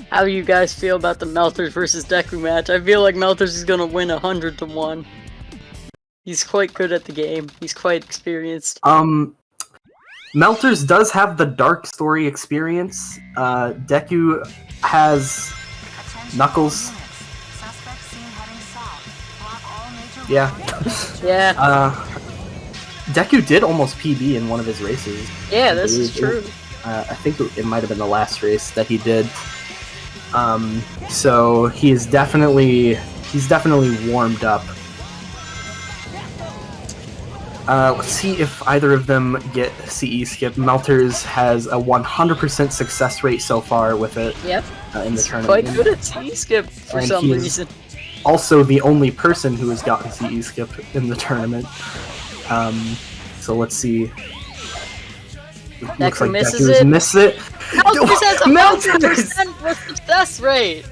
How do you guys feel about the Meltrs versus Deku match? I feel like Meltrs is gonna win 100 to 1. He's quite good at the game. He's quite experienced. Meltrs does have the dark story experience. Deku has Knuckles. Yeah. Yeah. Deku did almost PB in one of his races. Yeah, this is true. I think it might have been the last race that he did. So he's definitely warmed up. Let's see if either of them get CE skip. Meltrs has a 100% success rate so far with it. Yep. In the tournament. Quite good at CE skip for some reason. Also, the only person who has gotten CE skip in the tournament. So let's see. Looks like Deku misses it. Meltrs has a 100% success rate.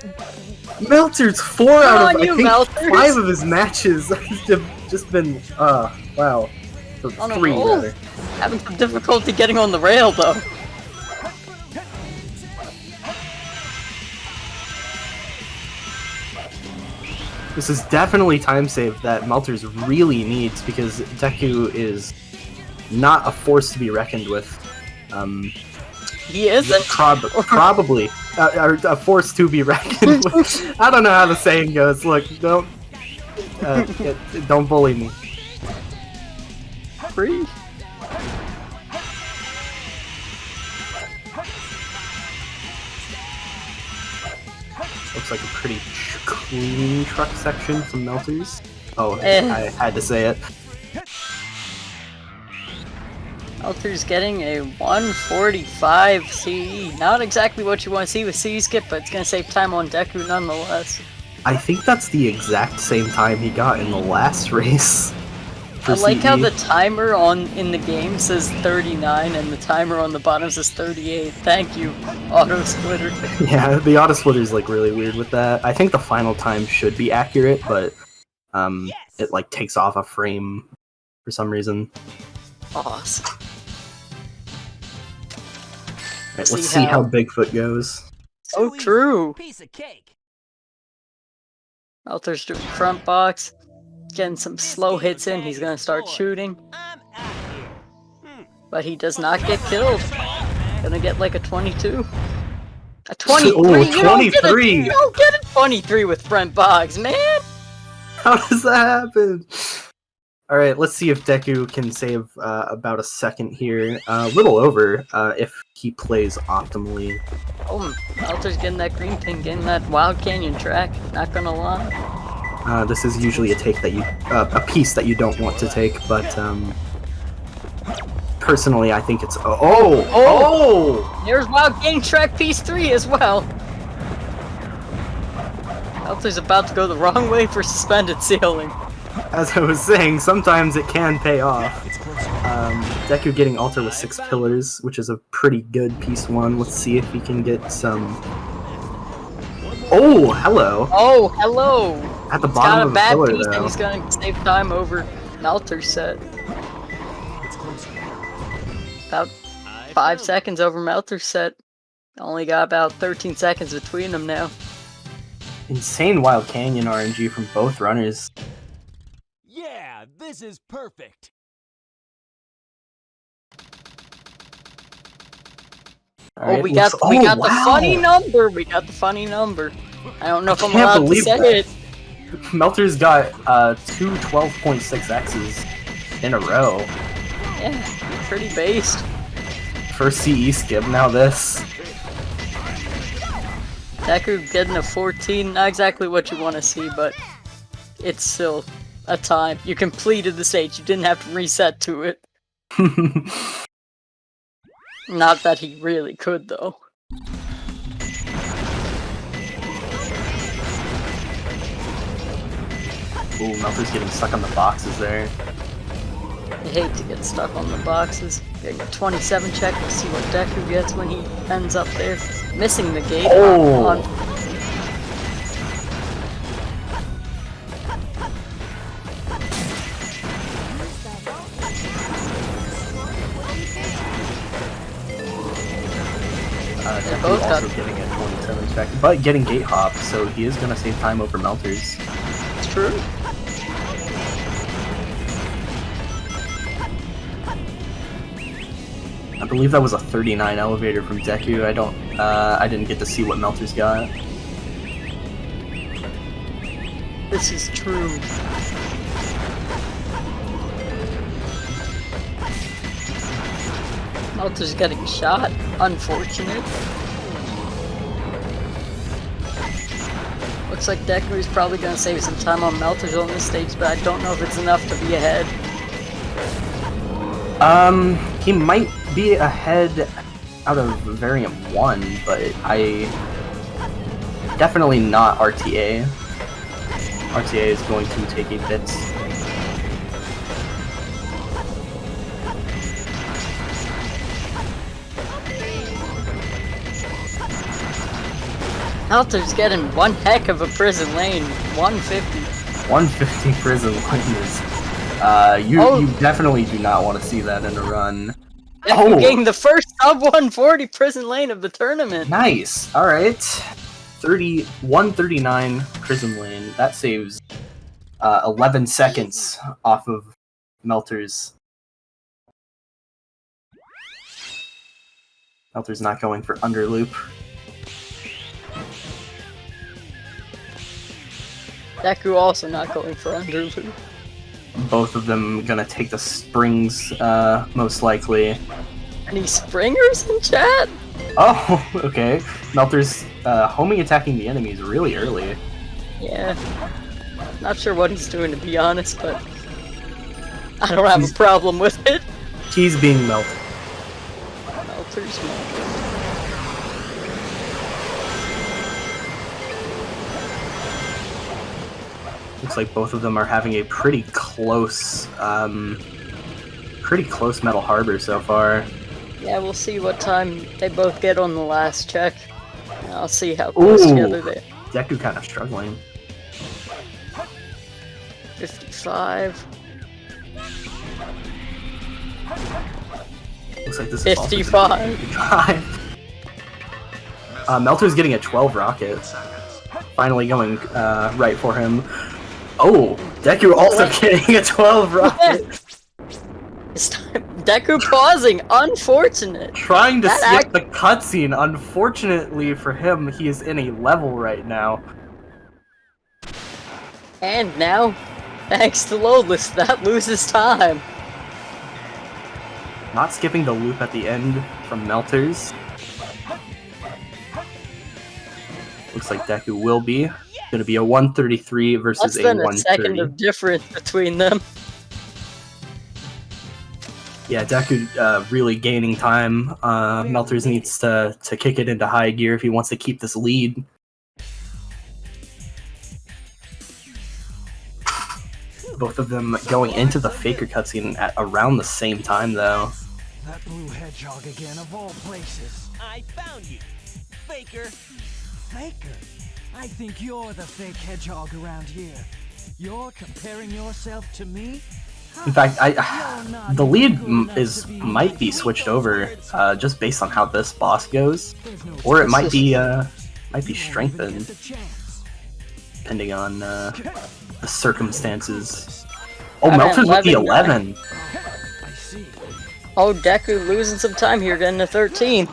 Meltrs 4 out of I think Meltrs. 5 of his matches have just been wow. So 3 rather. Having some difficulty getting on the rail though. This is definitely time save that Meltrs really needs because Deku is not a force to be reckoned with. He isn't? Probably. A force to be reckoned with. I don't know how the saying goes. Look, don't bully me. Free. Looks like a pretty clean truck section from Meltrs. Oh, I had to say it. Meltrs getting a 145 CE. Not exactly what you want to see with CE skip, but it's going to save time on Deku nonetheless. I think that's the exact same time he got in the last race. I like how the timer in the game says 39 and the timer on the bottom says 38. Thank you, Auto Splitter. Yeah, the Auto Splitter is like really weird with that. I think the final time should be accurate, but it like takes off a frame for some reason. Awesome. Right, let's see how Bigfoot goes. Oh, true. Piece of cake. Meltrs doing front box. Getting some slow hits in, he's gonna start shooting. But he does not get killed. Gonna get like a 22. A 23! Oh, 23! You don't get a 23 with front box, man! How does that happen? Alright, let's see if Deku can save about a second here. A little over, if he plays optimally. Oh, Meltrs getting that green pin, getting that Wild Canyon track, not gonna lie. This is usually a take that a piece that you don't want to take, but personally, I think it's There's Wild Canyon track piece 3 as well. Meltrs about to go the wrong way for suspended ceiling. As I was saying, sometimes it can pay off. Deku getting Alter with 6 pillars, which is a pretty good piece 1. Let's see if he can get some. Oh, hello. Oh, hello. At the bottom of the pillar, piece though. And he's gonna save time over Meltrs set. About 5 seconds over Meltrs set. Only got about 13 seconds between them now. Insane Wild Canyon RNG from both runners. Yeah, this is perfect. Right, we got the funny number. We got the funny number. I don't know if I'm allowed to say it. Meltrs got 2 12.6X's in a row. Yeah, pretty based. First CE skip, now this. Deku getting a 14, not exactly what you want to see, but it's still a time. You completed the stage, you didn't have to reset to it. Not that he really could, though. Ooh, Meltrs getting stuck on the boxes there. I hate to get stuck on the boxes. Getting a 27 check, we'll see what Deku gets when he ends up there. Missing the gate. Oh! They both got getting a 27 check but getting gate hop, so he is gonna save time over Meltrs. It's true. I believe that was a 39 elevator from Deku. I didn't get to see what Meltrs got. This is true. Meltrs getting shot. Unfortunate. Looks like Deku is probably going to save some time on Meltrs on this stage, but I don't know if it's enough to be ahead. He might be ahead out of variant 1, but definitely not RTA. RTA is going to take a bit. Meltrs getting one heck of a prison lane. 150. 150 prison lane is... you definitely do not want to see that in a run. Deku getting the first sub 140 prison lane of the tournament. Nice. All right. 139 prison lane. That saves 11 seconds off of Meltrs. Meltrs not going for underloop. Deku also not going for underloop. Both of them gonna take the springs, most likely. Any springers in chat? Oh, okay. Meltrs homing attacking the enemies really early. Yeah. Not sure what he's doing, to be honest, but I don't have a problem with it. He's being melted. Meltrs, Meltrs. Looks like both of them are having a pretty close Metal Harbor so far. Yeah, we'll see what time they both get on the last check. And I'll see how close together they are. Deku kind of struggling. 55. Looks like this is 55. 55. Melter's getting a 12 rocket. Finally going right for him. Oh, Deku also getting a 12 rocket. This time, Deku pausing. Unfortunate. Trying to skip the cutscene. Unfortunately for him, he is in a level right now. And now, thanks to Loadless, that loses time. Not skipping the loop at the end from Meltrs. Looks like Deku will be. Going to be a 133 versus a 130. Less than a second of difference between them. Yeah, Deku really gaining time. Meltrs needs to kick it into high gear if he wants to keep this lead. Both of them going into the Faker cutscene at around the same time, though. That blue hedgehog again, of all places. I found you, Faker. Faker? I think you're the fake hedgehog around here. You're comparing yourself to me? In fact, the lead might be switched over just based on how this boss goes, or it might be strengthened depending on the circumstances. Oh, Meltrs with the 11. Oh, Deku losing some time here, getting to 13.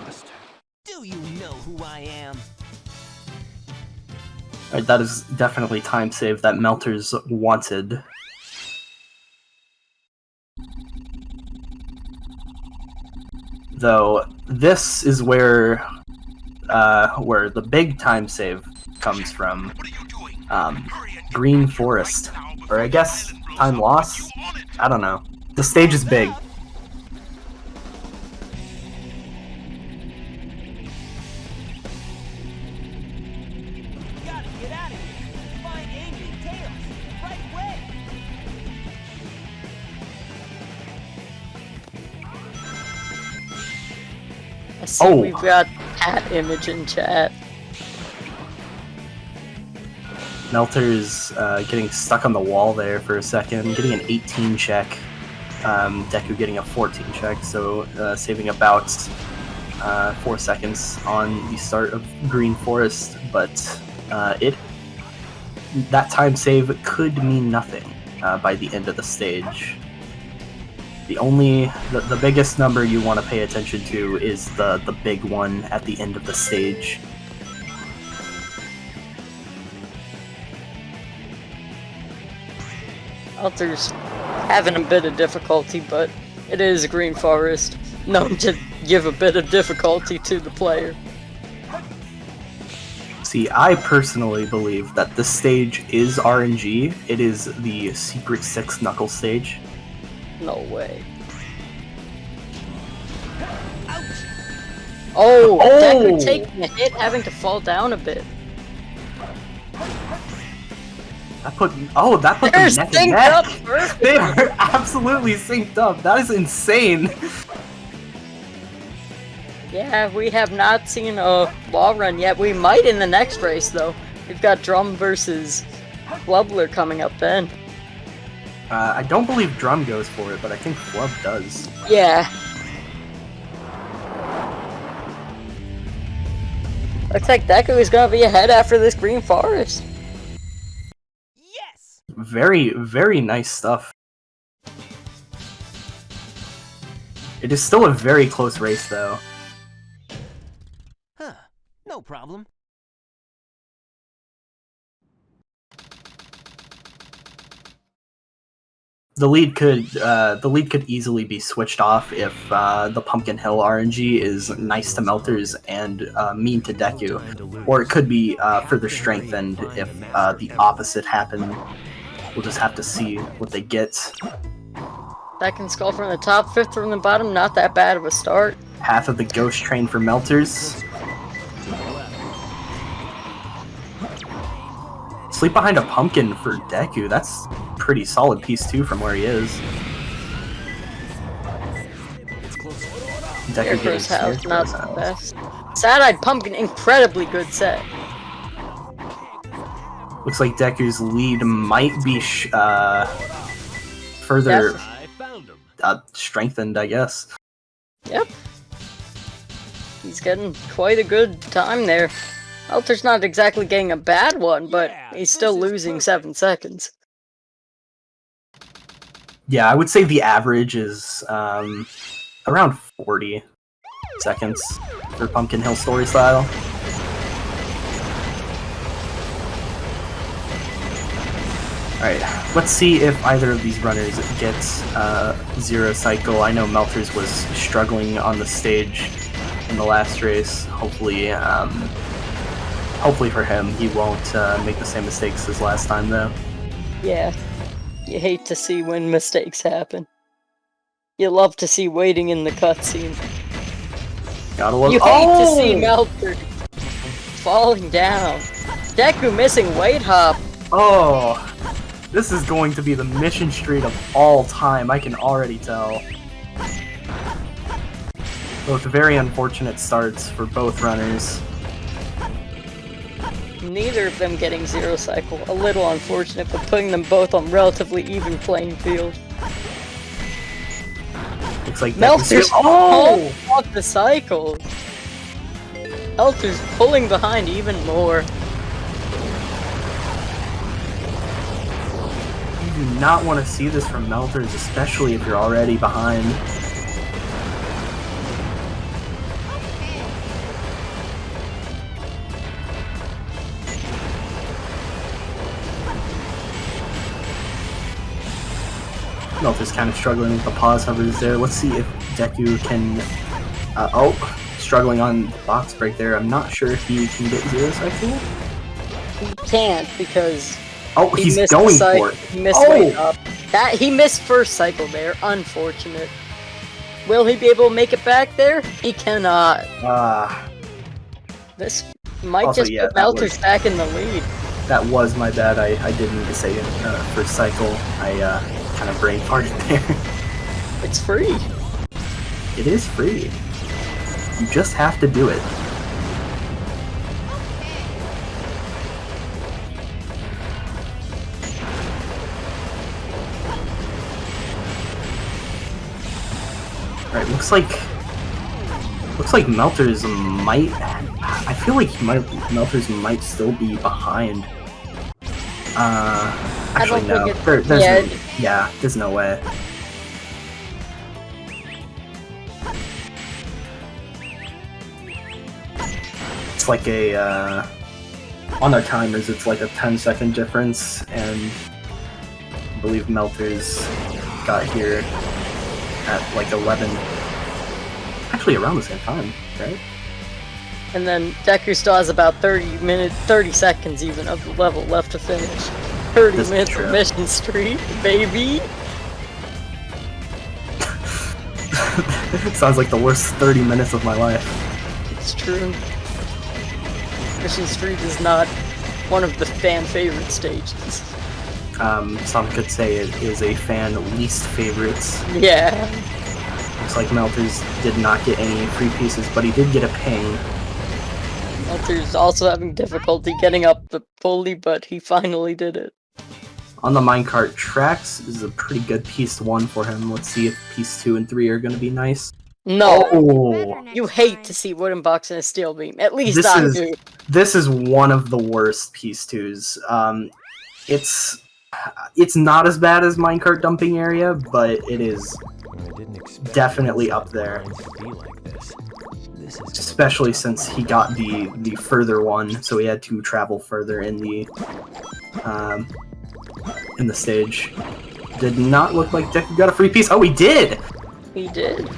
Do you know who I am? Right, that is definitely time save that Meltrs wanted. Though this is where the big time save comes from. Green Forest, or I guess time loss. I don't know. The stage is big. Gotta get out of here. Find Amy and Tails. Right away. I see we've got cat image in chat. Meltrs getting stuck on the wall there for a second, getting an 18 check. Deku getting a 14 check, so saving about 4 seconds on the start of Green Forest, but that time save could mean nothing by the end of the stage. The biggest number you want to pay attention to is the big one at the end of the stage. Meltrs having a bit of difficulty, but it is Green Forest, known to give a bit of difficulty to the player. See, I personally believe that this stage is RNG. It is the Secret 6 Knuckle stage. No way. Oh, Deku taking a hit, having to fall down a bit. That put them neck and neck. They are absolutely synced up. That is insane. Yeah, we have not seen a wall run yet. We might in the next race, though. We've got Drum versus Flubler coming up then. I don't believe Drum goes for it, but I think Flub does. Yeah. Looks like Deku is gonna be ahead after this Green Forest. Yes! Very, very nice stuff. It is still a very close race, though. Huh. No problem. The lead could easily be switched off if the Pumpkin Hill RNG is nice to Meltrs and mean to Deku, or it could be further strengthened if the opposite happened. We'll just have to see what they get. Second skull from the top, fifth from the bottom, not that bad of a start. Half of the Ghost Train for Meltrs. Sleep behind a pumpkin for Deku, that's a pretty solid piece too from where he is. Deku getting house, not the best. Sad-eyed pumpkin, incredibly good set. Looks like Deku's lead might be further strengthened, I guess. Yep. He's getting quite a good time there. Meltrs not exactly getting a bad one, but he's still losing 7 seconds. Yeah, I would say the average is around 40 seconds for Pumpkin Hill story style. Alright, let's see if either of these runners gets Zero Cycle. I know Meltrs was struggling on the stage in the last race. Hopefully for him, he won't make the same mistakes as last time, though. Yeah, you hate to see when mistakes happen. You love to see waiting in the cutscene. Gotta love. You hate to see Meltrs falling down. Deku missing weight hop. Oh, this is going to be the mission street of all time. I can already tell. Both very unfortunate starts for both runners. Neither of them getting Zero Cycle. A little unfortunate, but putting them both on relatively even playing field. Looks like Meltrs off the cycles. Meltrs pulling behind even more. You do not want to see this from Meltrs, especially if you're already behind. Meltrs kind of struggling with the pause hovers there. Let's see if Deku can... struggling on box break there. I'm not sure if he can get Zero Cycle. He can't because... Oh, he's going for it. He missed weight up. He missed first cycle there. Unfortunate. Will he be able to make it back there? He cannot. This might also, just put Meltrs back in the lead. That was my bad. I did need to say first cycle. I kind of brain farted there. It's free. It is free. You just have to do it. Alright, looks like Looks like Meltrs might... I feel like Meltrs might still be behind. Actually, no. There's no way. It's like a... on their timers, it's like a 10-second difference, and I believe Meltrs got here at like 11. Actually, around the same time, right? And then Deku still has about 30 seconds even of the level left to finish. 30 minutes of mission streak, baby! Sounds like the worst 30 minutes of my life. It's true. Mission streak is not one of the fan favorite stages. Some could say it is a fan least favorites. Yeah. Looks like Meltrs did not get any free pieces, but he did get a ping. Meltrs also having difficulty getting up the pulley, but he finally did it. On the minecart, tracks is a pretty good piece 1 for him. Let's see if piece 2 and 3 are going to be nice. No! Oh. You hate to see Wooden Box and a Steel Beam. At least I do. This is one of the worst piece 2s. It's not as bad as minecart dumping area, but it is definitely up there. Especially since he got the further one, so he had to travel further in the stage. Did not look like Deku got a free piece. Oh, he did! He did.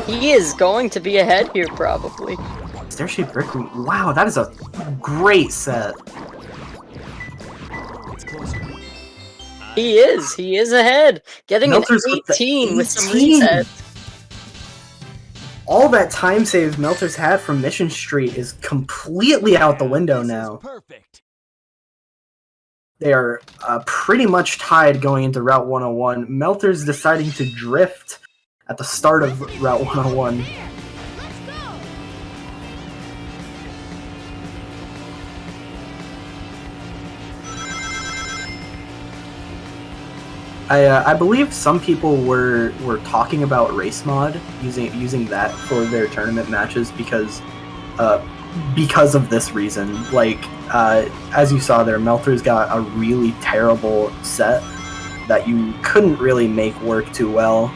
He is going to be ahead here, probably. Stair-shaped brick. Wow, that is a great set. He is ahead. Getting Meltrs an 18 with some resets. All that time save Meltrs had from Mission Street is completely out the window now. They are pretty much tied going into Route 101. Meltrs deciding to drift at the start of Route 101. I believe some people were talking about race mod, using that for their tournament matches because of this reason. Like as you saw there, Meltrs got a really terrible set that you couldn't really make work too well,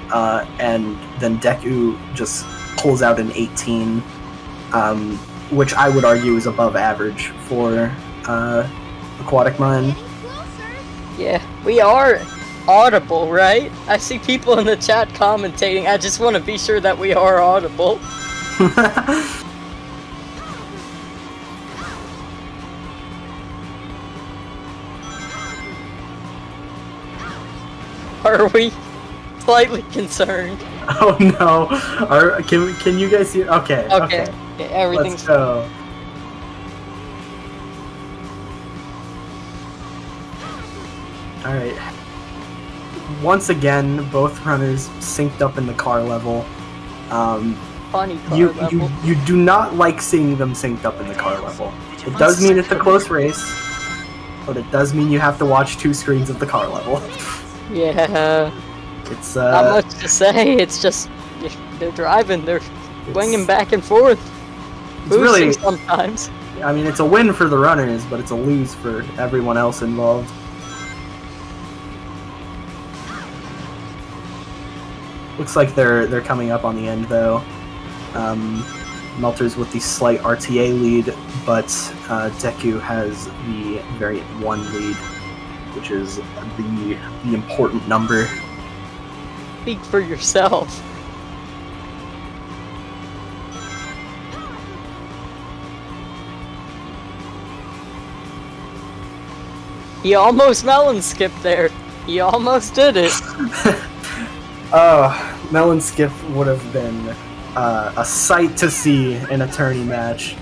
and then Deku just pulls out an 18, which I would argue is above average for Aquatic Mine. Yeah, we are audible, right? I see people in the chat commentating. I just want to be sure that we are audible. Are we slightly concerned? Oh no! Can you guys hear? Okay. Okay. Yeah, everything's. Let's go. All right. Once again, both runners synced up in the car level. Funny car level. You do not like seeing them synced up in the car level. It does mean it's a close race, but it does mean you have to watch 2 screens of the car level. Yeah. It's not much to say. It's just they're driving. They're swinging back and forth. It's really sometimes. I mean, it's a win for the runners, but it's a lose for everyone else involved. Looks like they're coming up on the end though. Meltrs with the slight RTA lead, but Deku has the variant 1 lead, which is the important number. Speak for yourself. He almost melon skipped there. He almost did it. Melon skip would have been a sight to see in a tourney match.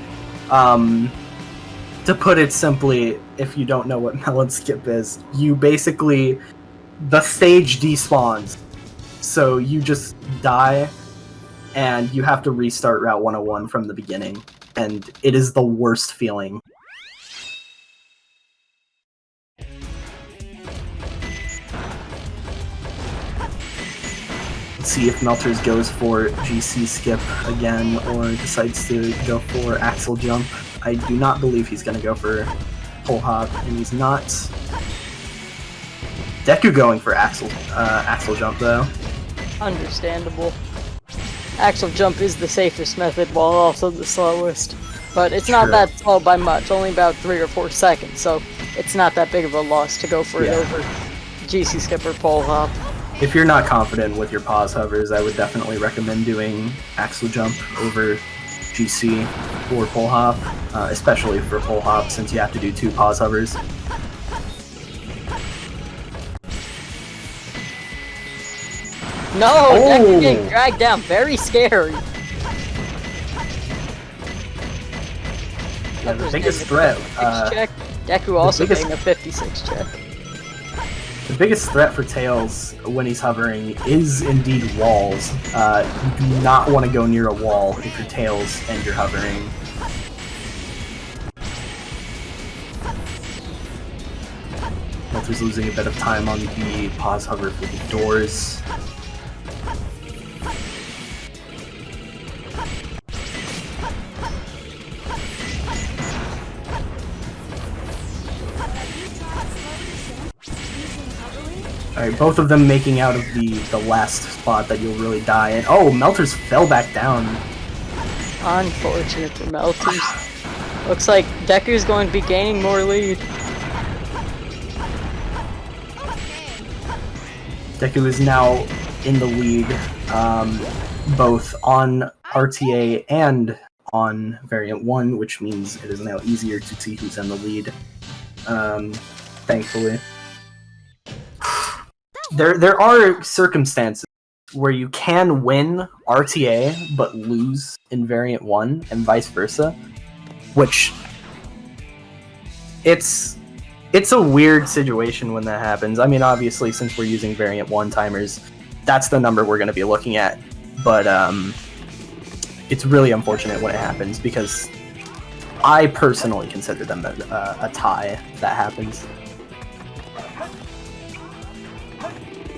To put it simply, if you don't know what melon skip is, you basically, the stage despawns. So you just die, and you have to restart Route 101 from the beginning. And it is the worst feeling. Let's see if Meltrs goes for GC skip again or decides to go for axle jump. I do not believe he's going to go for pull hop, and he's not. Deku going for axle jump though. Understandable. Axle jump is the safest method while also the slowest. But it's not that slow by much, only about 3 or 4 seconds, so it's not that big of a loss to go for it over GC skip or pole hop. If you're not confident with your pause hovers, I would definitely recommend doing axle jump over GC or pole hop, especially for pole hop since you have to do 2 pause hovers. No, Deku getting dragged down, very scary. Yeah, the biggest threat. Check. Deku also getting a 56 check. The biggest threat for Tails when he's hovering is indeed walls. You do not want to go near a wall if you're Tails and you're hovering. Meltrs losing a bit of time on the pause hover for the doors. Alright, both of them making out of the last spot that you'll really die in. Oh, Meltrs fell back down. Unfortunate for Meltrs. Looks like Deku's going to be gaining more lead. Deku is now in the lead, both on RTA and on Variant 1, which means it is now easier to see who's in the lead, thankfully. There are circumstances where you can win RTA but lose in Variant 1 and vice versa, which it's a weird situation when that happens. I mean, obviously, since we're using Variant 1 timers, that's the number we're going to be looking at, but it's really unfortunate when it happens because I personally consider them a tie if that happens.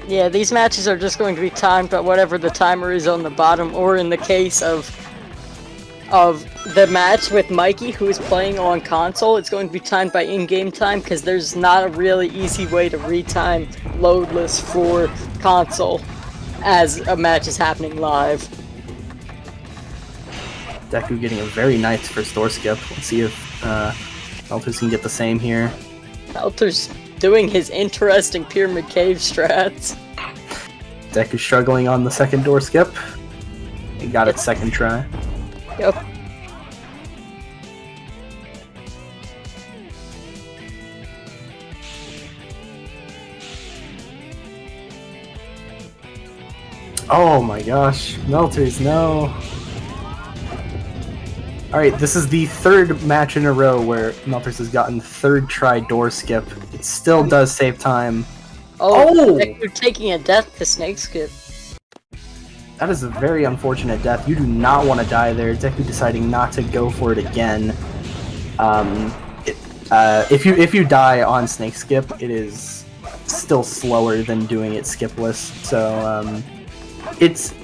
Yeah, these matches are just going to be timed by whatever the timer is on the bottom, or in the case of the match with Mikey, who is playing on console, it's going to be timed by in-game time, because there's not a really easy way to retime loadless for console as a match is happening live. Deku getting a very nice first door skip. Let's see if Meltrs can get the same here. Meltrs doing his interesting pyramid cave strats. Deku struggling on the second door skip. He got it second try. Yep. Oh my gosh, Meltrs, no. Alright, this is the third match in a row where Meltrs has gotten third try door skip. It still does save time. Oh! You're taking a death to snake skip. That is a very unfortunate death. You do not want to die there. Deku deciding not to go for it again. If you die on snake skip, it is still slower than doing it skipless. So it's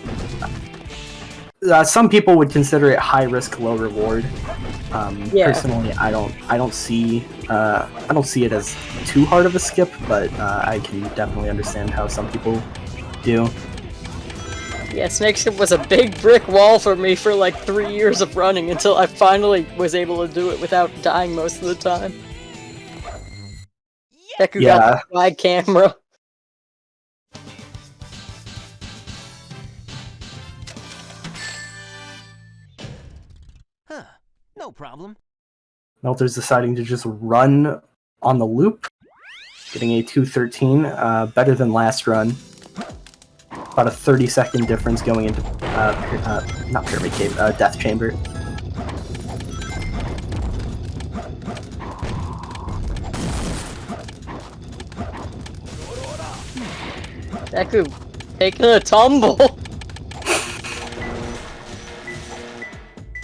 some people would consider it high risk, low reward. Personally, I don't see it as too hard of a skip, but I can definitely understand how some people do. Yeah, snake skip was a big brick wall for me for like 3 years of running until I finally was able to do it without dying most of the time. Deku got the wide camera. Huh, no problem. Meltrs deciding to just run on the loop, getting a 213, better than last run. About a 30-second difference going into, not Pyramid Cave, Death Chamber. Deku taking a tumble.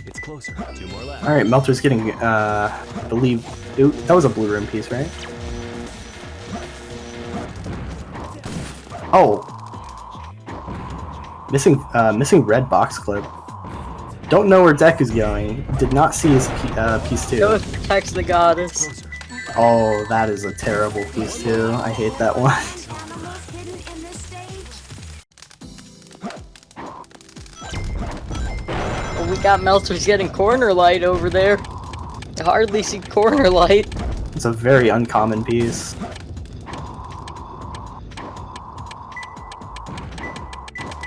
It's closer. 2 more left. Alright, Meltrs getting, I believe, that was a blue rim piece, right? Oh. Missing red box clip. Don't know where Deku's going. Did not see his piece 2. Go protects the goddess. Oh, that is a terrible piece 2. I hate that one. Well, we got Meltrs getting corner light over there. I hardly see corner light. It's a very uncommon piece.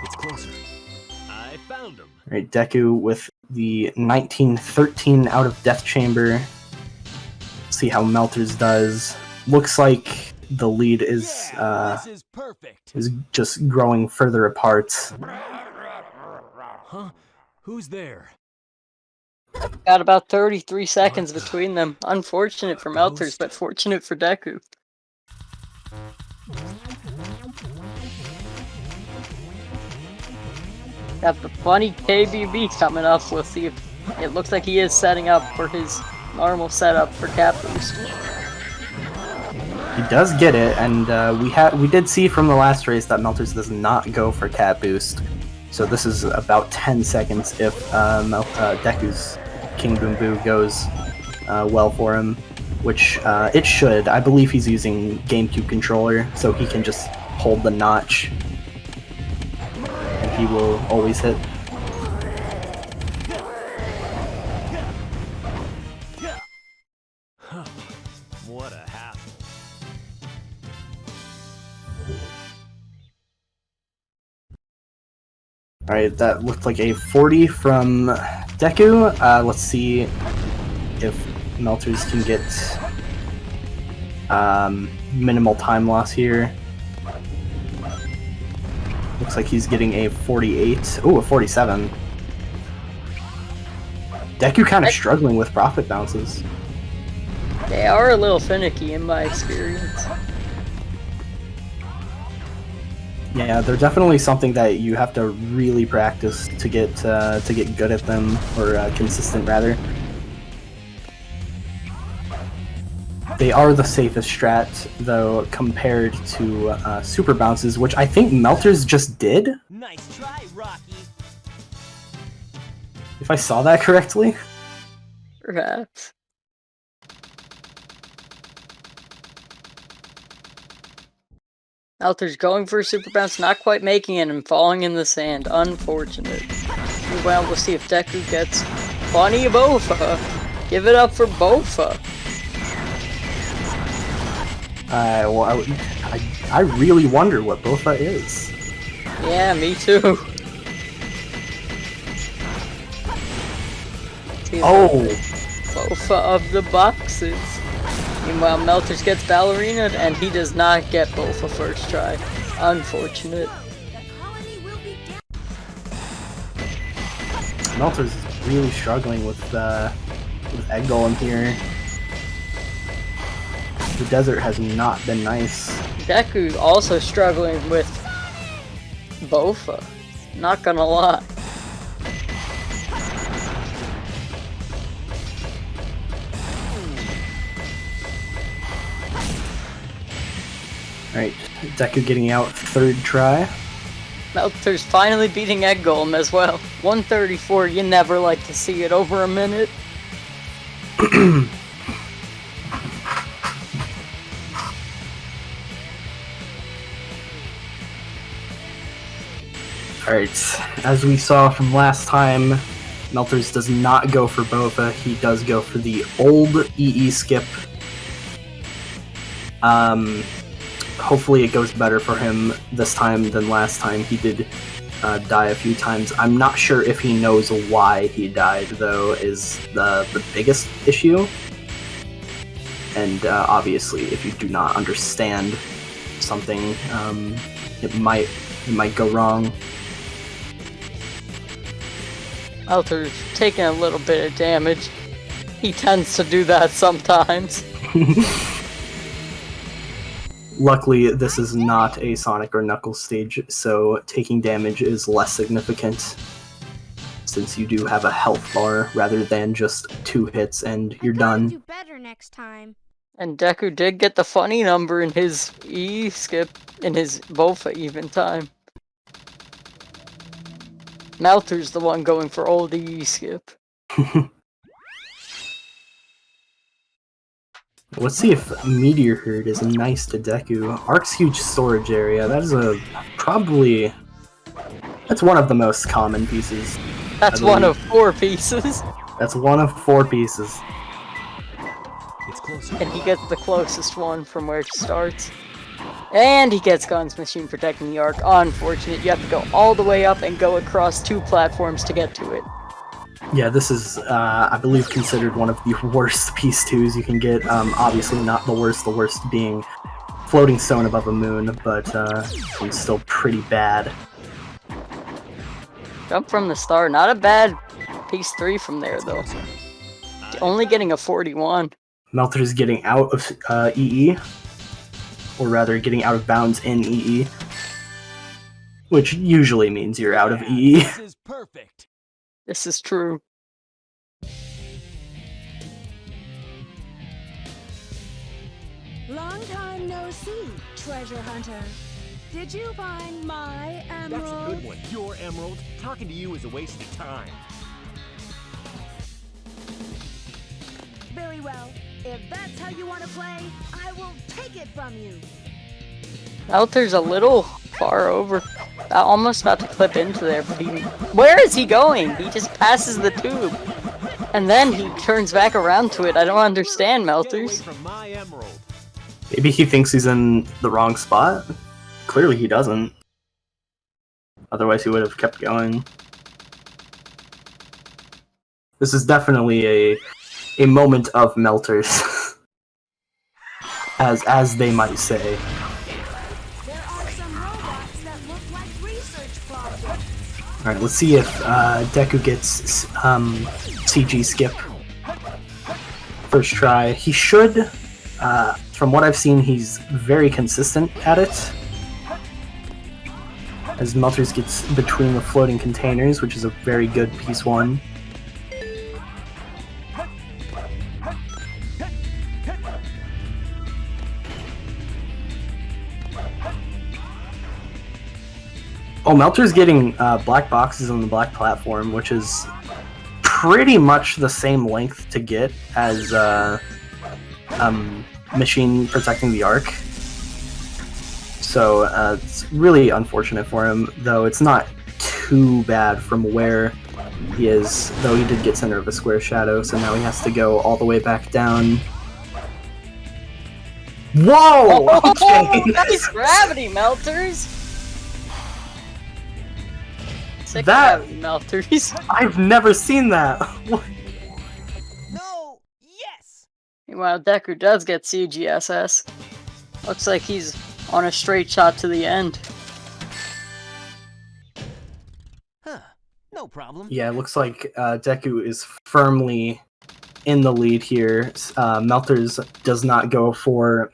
It's closer. I found him. Alright, Deku with the 1913 out of Death Chamber. See how Meltrs does. Looks like the lead is perfect. is just growing further apart. Huh? Who's there? Got about 33 seconds between them. Unfortunate for Meltrs, but fortunate for Deku. Got the funny KBB coming up. We'll see if it looks like he is setting up for his normal setup for Cap Boost. He does get it, and we did see from the last race that Meltrs does not go for Cat Boost. So this is about 10 seconds if Deku's King Boom Boo goes well for him, which it should. I believe he's using GameCube controller, so he can just hold the notch, and he will always hit. What a hassle. Alright, that looked like a 40 from Deku. Let's see if Meltrs can get minimal time loss here. Looks like he's getting a 48. Ooh, a 47. Deku kind of struggling with profit bounces. They are a little finicky in my experience. Yeah, they're definitely something that you have to really practice to get good at them, or consistent rather. They are the safest strat, though, compared to super bounces, which I think Meltrs just did. Nice try, Rocky. If I saw that correctly. Perhaps. Meltrs going for a super bounce, not quite making it, and falling in the sand. Unfortunate. Well, we'll see if Deku gets Funny Bofa. Give it up for Bofa. Well, I really wonder what Bofa is. Yeah, me too. Oh! Bofa of the boxes. Meanwhile, Meltrs gets Ballerina, and he does not get Bofa first try. Unfortunate. Meltrs is really struggling with Egg Golem here. The desert has not been nice. Deku also struggling with Bofa. Not gonna lie. Alright, Deku getting out third try. Meltrs finally beating Egg Golem as well. 134, you never like to see it over a minute. Alright, as we saw from last time, Meltrs does not go for Bofa, he does go for the old EE skip. Hopefully it goes better for him this time than last time. He did die a few times. I'm not sure if he knows why he died, though, is the biggest issue. And obviously, if you do not understand something, it might go wrong. Meltrs taking a little bit of damage. He tends to do that sometimes. Luckily, this is not a Sonic or Knuckles stage, so taking damage is less significant, since you do have a health bar rather than just 2 hits and you're done. Do better next time. And Deku did get the funny number in his E skip, in his Bofa even time. Meltrs the one going for old EE skip. Let's see if Meteor Herd is nice to Deku. Ark's huge storage area. That is probably... That's one of the most common pieces. That's one of 4 pieces. That's one of 4 pieces. It's closer. And he gets the closest one from where it starts. And he gets Gun's Machine protecting the Arc. Unfortunate, you have to go all the way up and go across 2 platforms to get to it. Yeah, this is, I believe, considered one of the worst piece 2s you can get. Obviously not the worst being Floating Stone above a moon, but it's still pretty bad. Jump from the start, not a bad piece 3 from there, though. Only getting a 41. Meltrs getting out of EE, or rather getting out of bounds in EE, which usually means you're out of EE. This is perfect. This is true. Long time no see, treasure hunter. Did you find my emerald? That's a good one. Your emerald. Talking to you is a waste of time. Very well. If that's how you want to play, I will take it from you. Meltrs a little far over. Almost about to clip into there, but where is he going? He just passes the tube. And then he turns back around to it. I don't understand, Get away Meltrs. from my emerald. Maybe he thinks he's in the wrong spot? Clearly he doesn't. Otherwise he would have kept going. This is definitely a moment of Meltrs. as they might say. There are some robots that look like research projects. Alright, let's see if Deku gets CG skip. First try. He should, from what I've seen, he's very consistent at it. As Meltrs gets between the floating containers, which is a very good piece 1. Oh, Meltrs getting black boxes on the black platform, which is pretty much the same length to get as Machine protecting the Arc. So it's really unfortunate for him, though it's not too bad from where he is, though he did get center of a square shadow, so now he has to go all the way back down. Whoa! Okay. Nice gravity, Meltrs! Sick That- gravity, Meltrs. I've never seen that! No. Yes. Meanwhile, Deku does get CGSS. Looks like he's on a straight shot to the end. Huh. No problem. Yeah, it looks like Deku is firmly in the lead here. Meltrs does not go for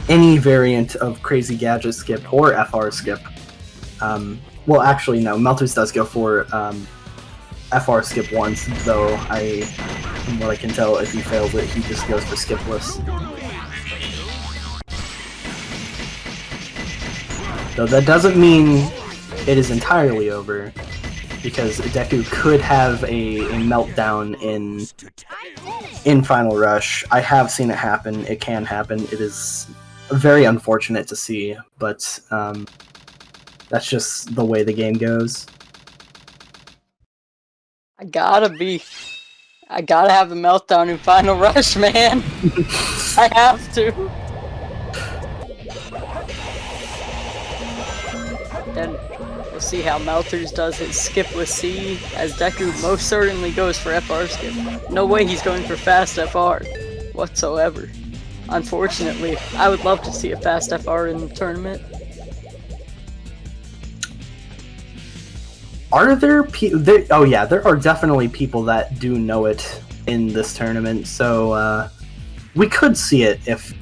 any variant of Crazy Gadget skip or FR skip. Well, actually, no. Meltrs does go for FR skip once, though from what I can tell, if he fails it, he just goes for skipless. Though that doesn't mean it is entirely over, because Deku could have a meltdown in Final Rush. I have seen it happen. It can happen. It is very unfortunate to see, but that's just the way the game goes. I gotta have a meltdown in Final Rush, man. I have to. Then we'll see how Meltrs does his skipless C, as Deku most certainly goes for FR skip. No way he's going for fast FR whatsoever. Unfortunately, I would love to see a fast FR in the tournament. Are there people? Oh yeah, there are definitely people that do know it in this tournament. So we could see it if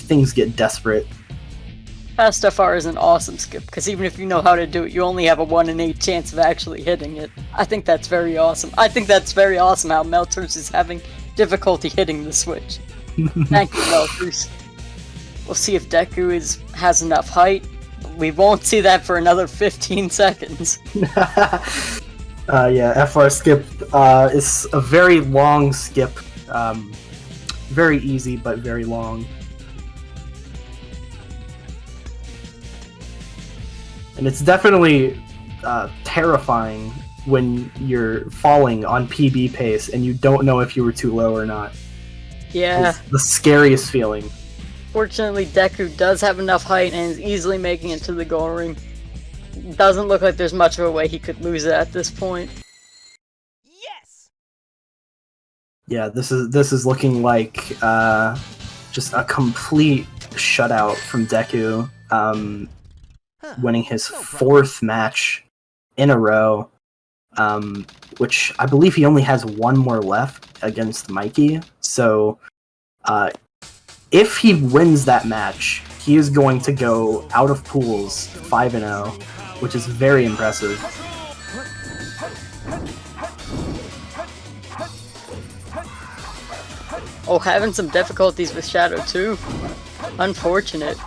things get desperate. Fast FR is an awesome skip, because even if you know how to do it, you only have a 1 in 8 chance of actually hitting it. I think that's very awesome. I think that's very awesome how Meltrs is having difficulty hitting the switch. Thank you, Meltrs. We'll see if Deku has enough height. We won't see that for another 15 seconds. Yeah, FR skip is a very long skip. Very easy, but very long. And it's definitely terrifying when you're falling on PB pace and you don't know if you were too low or not. Yeah. It's the scariest feeling. Fortunately, Deku does have enough height and is easily making it to the goal ring. Doesn't look like there's much of a way he could lose it at this point. Yes! Yeah, this is looking like just a complete shutout from Deku, winning his 4th match in a row, which I believe he only has one more left against Mikey. So if he wins that match, he is going to go out of pools 5-0, which is very impressive. Oh, having some difficulties with Shadow too. Unfortunate.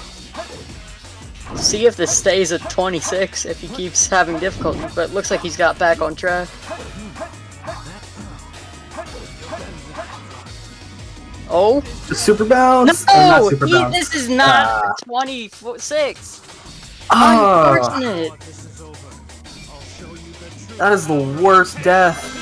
See if this stays at 26 if he keeps having difficulty, but it looks like he's got back on track. Oh? The super bounce? No! Not super bounce. This is not 26! Oh, Unfortunate! that is the worst death.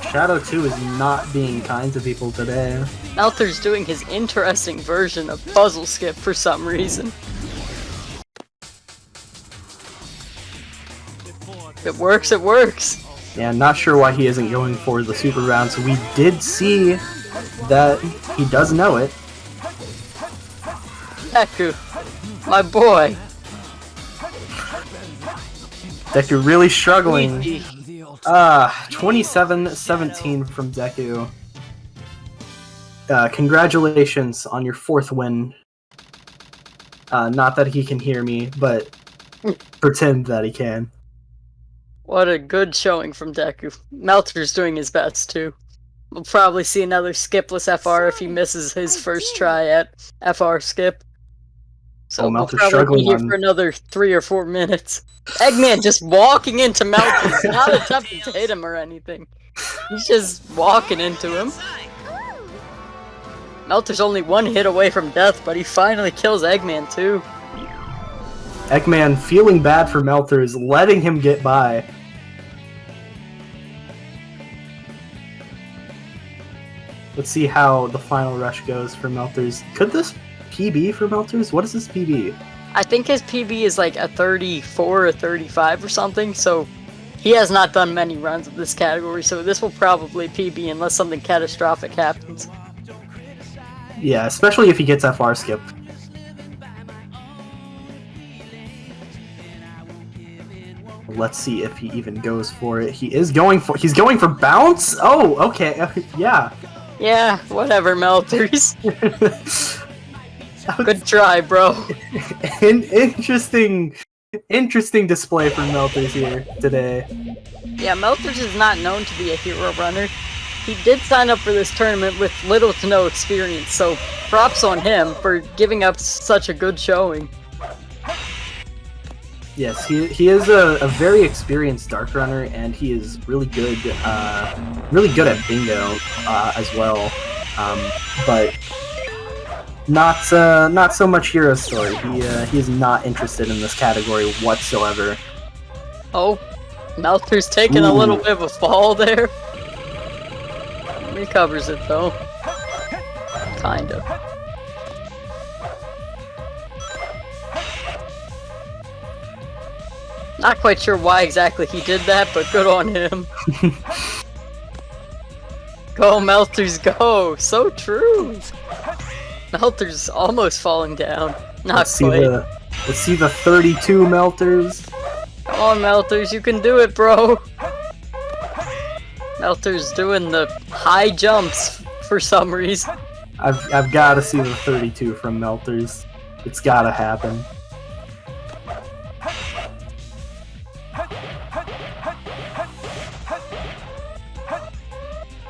Shadow 2 is not being kind to people today. Meltrs doing his interesting version of puzzle skip for some reason. It works, it works! Yeah, not sure why he isn't going for the super round, so we did see that he does know it. Deku, my boy. Deku really struggling. Easy. 27-17 from Deku. Congratulations on your 4th win. Not that he can hear me, but pretend that he can. What a good showing from Deku. Melters doing his best too. We'll probably see another skipless FR if he misses his first try at FR skip. So we'll Melters probably be here struggling for another 3 or 4 minutes. Eggman just walking into Melters, not attempting to hit him or anything. He's just walking into him. Melters only 1 hit away from death, but he finally kills Eggman too. Eggman feeling bad for Melters, letting him get by. Let's see how the final rush goes for Melters. Could this PB for Melters? What is this PB? I think his PB is like a 34 or 35 or something, so he has not done many runs of this category, so this will probably PB unless something catastrophic happens. Yeah, especially if he gets FR skip. Let's see if he even goes for it. He's going for bounce? Oh, okay. Yeah. Yeah, whatever, Melters. Good try, bro. An interesting display from Melters here today. Yeah, Melters is not known to be a hero runner. He did sign up for this tournament with little to no experience, so props on him for giving up such a good showing. Yes, he is a very experienced Dark Runner, and he is really good at bingo as well. But not so much hero story. He is not interested in this category whatsoever. Oh, Melters taking a little bit of a fall there. Recovers it though. Kinda. Not quite sure why exactly he did that, but good on him. Go, Melters, go! So true! Melters almost falling down. Not quite. Let's see the 32 Melters. Come on, Melters, you can do it, bro! Melters doing the high jumps for some reason. I've got to see the 32 from Melters. It's got to happen.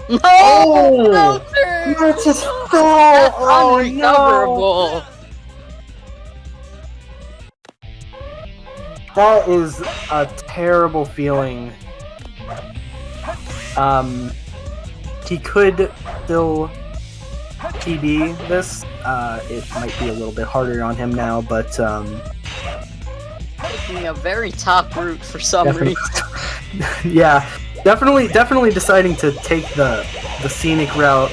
No! Oh! Melters! That's just That's oh, unrecoverable! That is a terrible feeling. He could still PB this. It might be a little bit harder on him now, but Taking a very top route for some definitely, reason. yeah, definitely deciding to take the scenic route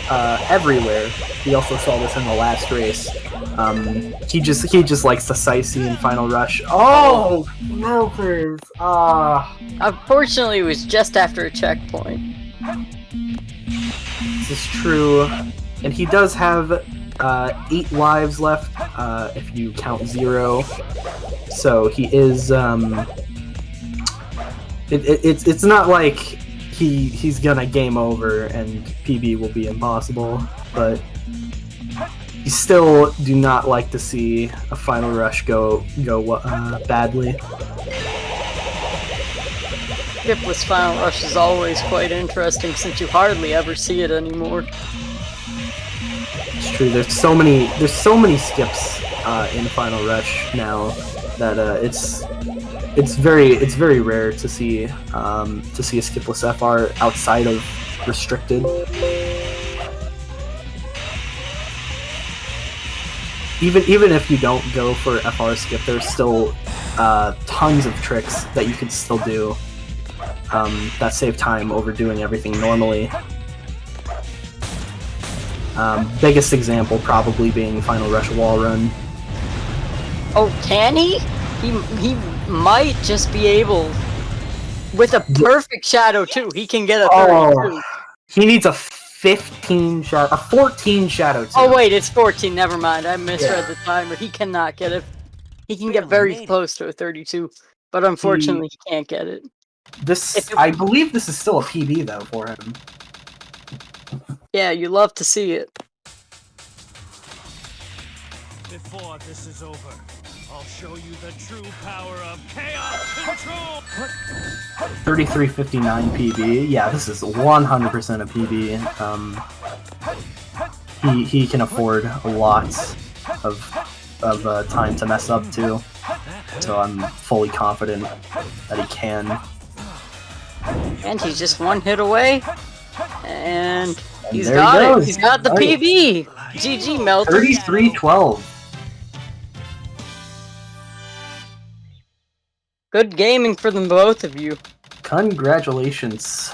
everywhere. We also saw this in the last race. He just likes to sightsee in Final Rush. Oh, Meltrs! Unfortunately, it was just after a checkpoint. This is true, and he does have 8 lives left if you count 0. So he is. It's not like he's gonna game over and PB will be impossible, but you still do not like to see a Final Rush go badly. Skipless Final Rush is always quite interesting since you hardly ever see it anymore. It's true. There's so many skips in Final Rush now that it's very rare to see a skipless FR outside of restricted. Even if you don't go for FR skip, there's still tons of tricks that you can still do that save time over doing everything normally. Biggest example probably being Final Rush Wall Run. Oh, can he? He might just be able, with a perfect shadow too. He can get a 32. He needs a 14 shadow too. Oh wait, it's 14. Never mind. I misread the timer. He cannot get it. He can get very close to a 32, but unfortunately, he can't get it. I believe this is still a PB though for him. Yeah, you love to see it. Before this is over, I'll show you the true power of chaos control! 3359 PB. Yeah, this is 100% a PB. He can afford a lot of time to mess up too. So I'm fully confident that he can. And he's just one hit away. And he's there got he it. goes. He's got the Nice. PB. GG, Meltrs. 3312. Good gaming for them both of you. Congratulations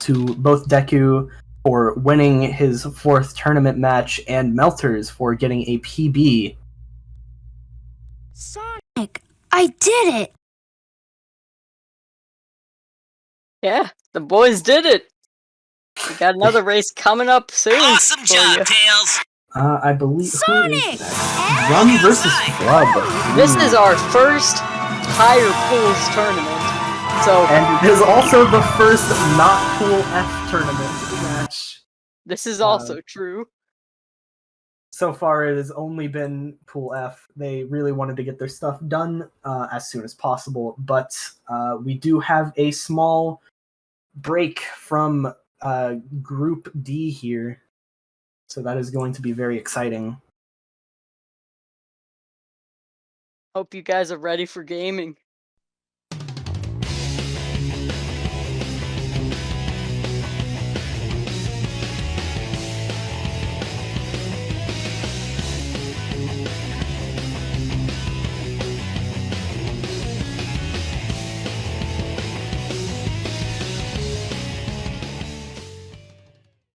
to both Deku for winning his 4th tournament match and Meltrs for getting a PB. Sonic, I did it! Yeah, the boys did it. We got another race coming up soon. Awesome job, Tails! I believe Sonic! who is that? Run versus Flub. This is our first higher pools tournament. So And it is also the first not Pool F tournament match. this is also true. So far, it has only been Pool F. They really wanted to get their stuff done as soon as possible, but we do have a small break from Group D here, so that is going to be very exciting. Hope you guys are ready for gaming.